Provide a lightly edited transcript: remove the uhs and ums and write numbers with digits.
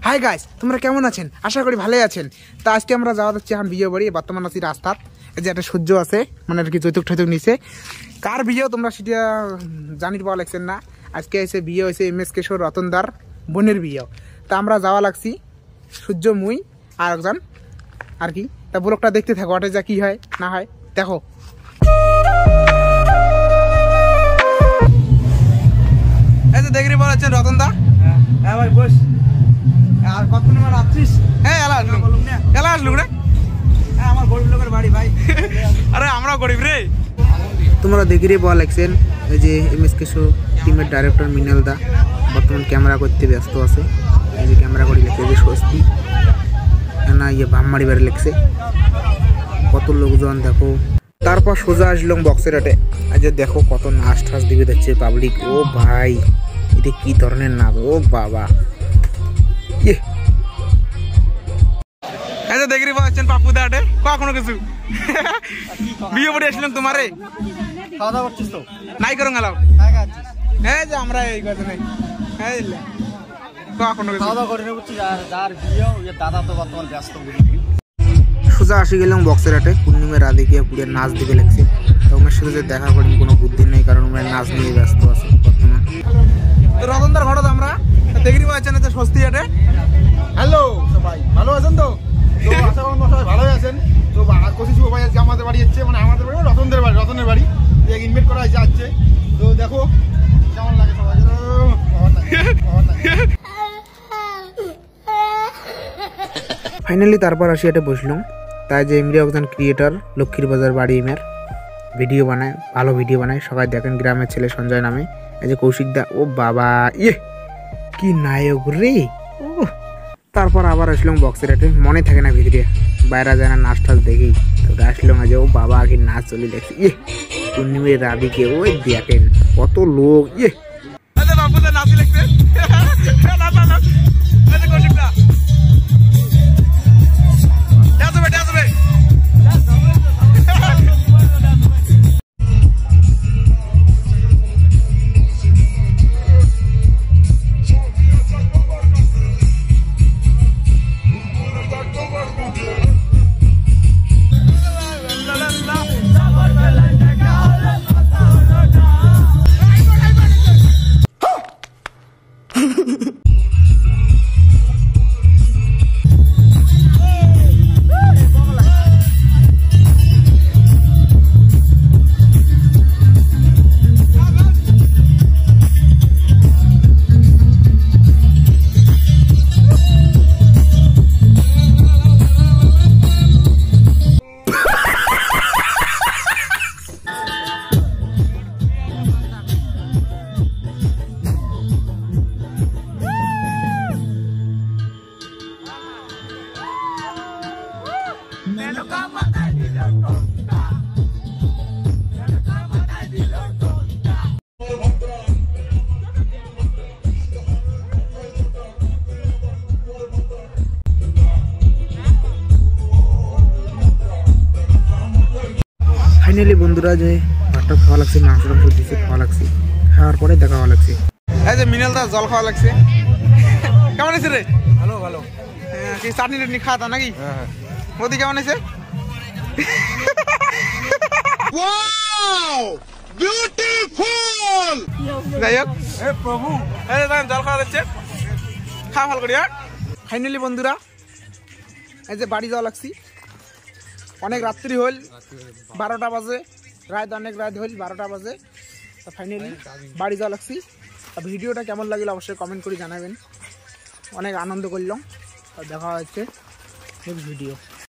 Hi guys, তোমরা কেমন আছেন? আশা করি ভালোই আছেন। তা আজকে আমরা যাওয়া যাচ্ছি এখন বিয়ে বাড়ি। বর্তমান আছি রাস্তার, এই যে একটা সূর্য আছে, মানে আর কি যৌতুক ঠৈতুক নিছে। কার বিয়েও তোমরা সেটা জানির পাওয়া লাগছেন না। আজকে এসে বিয়ে হয়েছে এম এস কিশোর রতনদার বোনের বিয়েও। তা আমরা যাওয়া লাগছি সূর্য, মুই আর একজন আর কি। তা ব্লগটা দেখতে থাকো, ওটা যা কি হয় না হয় দেখো। এই যে দেখি বলা হচ্ছে রতনদা। হ্যাঁ ভাই বস। আর কতক্ষণ আমার আসছিস? হ্যাঁ এলা আসলুক রে। হ্যাঁ আমার গরিব লোকের বাড়ি ভাই। আরে আমরাও গরিব রে। তোমরা দেখিরে বল লাগছেন এই যে এম এস কিশোর টিমের ডাইরেক্টর মিনাল দা বর্তমান ক্যামেরা করতে ব্যস্ত আছে। এই যে ক্যামেরা করে লিখছে যে স্বস্তি না ইয়ে ভামমারি বাড়ি লিখছে। কত লোকজন দেখো। তারপর সোজা আসলাম বক্সের হাটে। আজ দেখো কত নাচ ঠাস দিবে যাচ্ছে পাবলিক। ও ভাই এটা কি ধরনের নাচ, ও বাবা। ইয়ে আচ্ছা দেখি পাচ্ছেন পাপু দা হাটে কখনো কিছু বিয়ে বাড়ি আসলাম তোমারে। খাওয়া দাওয়া করছিস তো? নাই করো গেলাম। হ্যাঁ খাচ্ছিস? হ্যাঁ যে আমরা এই কথা নেই। হ্যাঁ কখনো কিছু খাওয়া দাওয়া করে নেবো। যার বিয়ে ওই দাদা তো বর্তমান ব্যস্ত। সোজা আসি গেলাম বক্সের হাটে। পূর্ণিমা রাধিকে পুরো নাচ দিকে লাগছে। তো ওনার সাথে যে দেখা করি কোনো বুদ্ধি নেই, কারণ ওনার নাচ নিয়ে ব্যস্ত আছে বর্তমান। তো রতনদার ঘটনা আমরা দেখি পাচ্ছেন যে স্বস্তি হাটে। হ্যালো সবাই, ভালো আছেন তো? আশা করি সবাই ভালোই আছেন। তো কোশিশ ভাই আজকে আমাদের বাড়ি যাচ্ছে, মানে আমাদের বাড়ি রতনের বাড়ি ইনভাইট করা যাচ্ছে। তো দেখো কেমন লাগে সবাই। ফাইনালি তারপর আসি এটা বসলাম। তাই যে এমনি একজন ক্রিয়েটর লক্ষ্মীর বাজার বাড়ি এমের ভিডিও বানায়, ভালো ভিডিও বানায়, সবাই দেখেন। গ্রামের ছেলে সঞ্জয় নামে। এই যে কৌশিক দা, ও বাবা ইয়ে কি নায়ক রে। ও তারপর আবার আসলাম বক্সের হাটে। মনে থাকে না ভিতরে, বাইরে যায় না নাচ টাচ দেখি। তো আসলাম আজ, ও বাবা কি নাচ চলে দেখছি। ইয়ে পূর্ণিমের রাধিকে ওই দেখেন কত লোক। ইয়ে নাচি লাগছে ফাইনালি বন্ধুরা যে ভাতটা খাওয়া লাগছে, মাংস টাংস দিচ্ছে খাওয়া লাগছে। খাওয়ার পরে দেখা হওয়া লাগছে। এই যে মিনাল দা জল খাওয়া লাগছে। কেমন আছে রে? ভালো ভালো। কি চাটনি টাটনি খাওয়া নাকি? হ্যাঁ মোদি কেমন আছে? যাই হোক প্রভু জল খাওয়া যাচ্ছে, খাওয়া ভালো করি। ফাইনালি বন্ধুরা এই যে বাড়ি যাওয়া লাগছি। অনেক রাত্রি হল, 12টা বাজে। রাত অনেক রাত হল, 12টা বাজে। তো ফাইনালি বাড়ি যাওয়া লাগছি। ভিডিওটা কেমন লাগলো অবশ্যই কমেন্ট করে জানাবেন। অনেক আনন্দ করলাম। দেখা হচ্ছে নেক্সট ভিডিও।